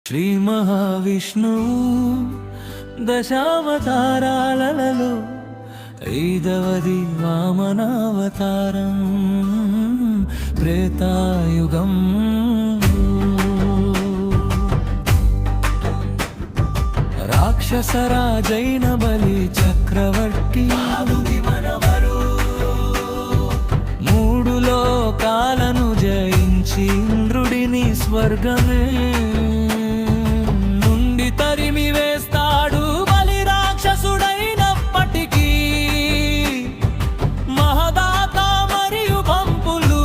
శ్రీ మహావిష్ణువు దశావతారాలలో ఐదవది వామనావతారం త్రేతాయుగం. రాక్షసరాజైన బలి చక్రవర్తి మూడు లోకాలను జయించి ఇంద్రుడిని స్వర్గమే నుండి తరిమి వేస్తాడు. బలి రాక్షసుడైనప్పటికీ మహదాత మరియు పంపులు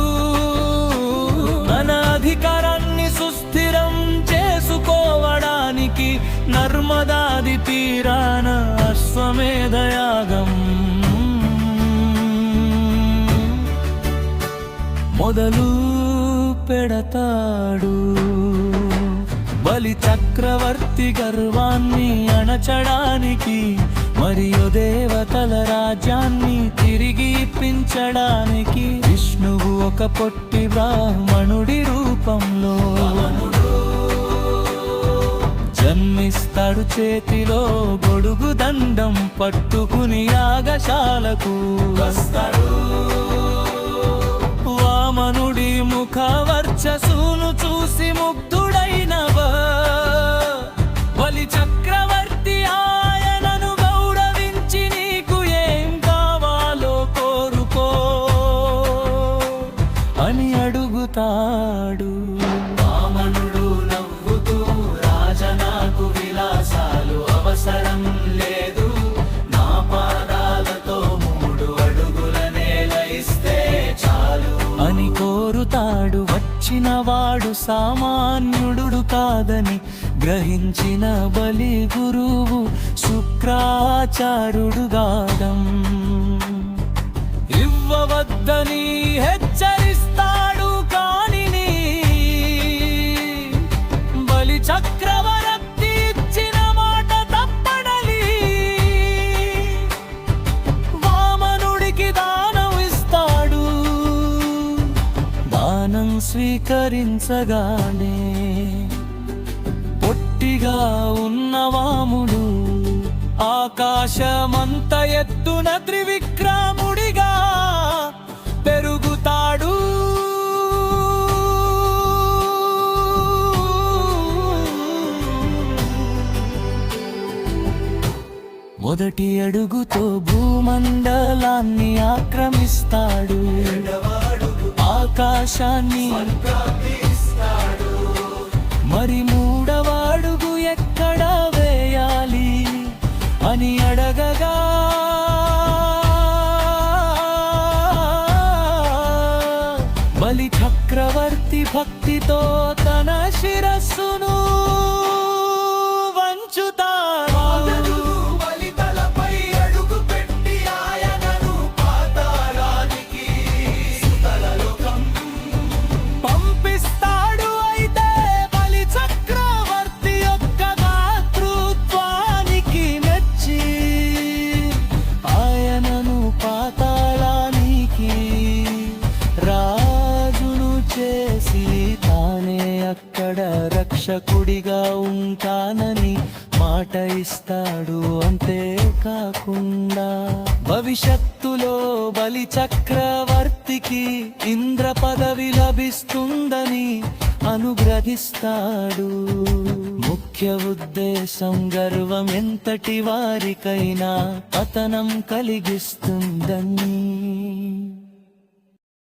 మన అధికారాన్ని సుస్థిరం చేసుకోవడానికి నర్మదాది తీరాన అశ్వమేధయాగం మొదలు పెడతాడు. బలి చక్రవర్తి గర్వాన్ని అణచడానికి మరియు దేవతల రాజ్యాన్ని తిరిగి ఇప్పించడానికి విష్ణువు ఒక పొట్టి బ్రాహ్మణుడి రూపంలో జన్మిస్తాడు. చేతిలో గొడుగు దండం పట్టుకుని యాగశాలకు వస్తాడు. వామనుడి ముఖ వర్చస్సును చూసి ముగ్ధుడైన బలి చక్రవర్తి ఆయనను గౌరవించి నీకు ఏం కావాలో కోరుకో అని అడుగుతాడు. వామనుడు నవ్వుతూ రాజా నాకు విలాసాలు అవసరం లేదు, నా పాదాలతో 3 అడుగుల నేల ఇస్తే చాలు అని కోరుతాడు. వచ్చినవాడు సామాన్యుడు కాదని గ్రహించిన బలి గురువు శుక్రాచార్యుడు గాడం ఇవ్వవద్దని హెచ్చరిస్తాడు. కాని బలి చక్రవర్తి ఇచ్చిన మాట తప్పడలి వామనుడికి దానం ఇస్తాడు. దానం స్వీకరించగానే పొట్టిగా ఉన్న వాముడు ఆకాశమంత ఎత్తున త్రివిక్రముడిగా పెరుగుతాడు. మొదటి అడుగుతో భూమండలాన్ని ఆక్రమిస్తాడు. ఆకాశాన్ని మరి 3వ అడుగు ఎక్కడ వేయాలి అని అడగగా బలి చక్రవర్తి భక్తితో తన శిరస్సును వంచుతాడు. పంపిస్తాడు. అయితే బలి చక్రవర్తి యొక్క గాత్రుత్వానికి మెచ్చి ఆయనను పాతాళానికి రాజును చేసి తానే అక్కడ రక్షకుడిగా ఉంటానని మాట ఇస్తాడు. అంతేకాకుండా భవిష్యత్తులో బలి చక్రవర్తికి ఇంద్ర పదవి లభిస్తుందని అనుగ్రహిస్తాడు. ముఖ్య ఉద్దేశం గర్వం ఎంతటి వారికైనా పతనం కలిగిస్తుందని.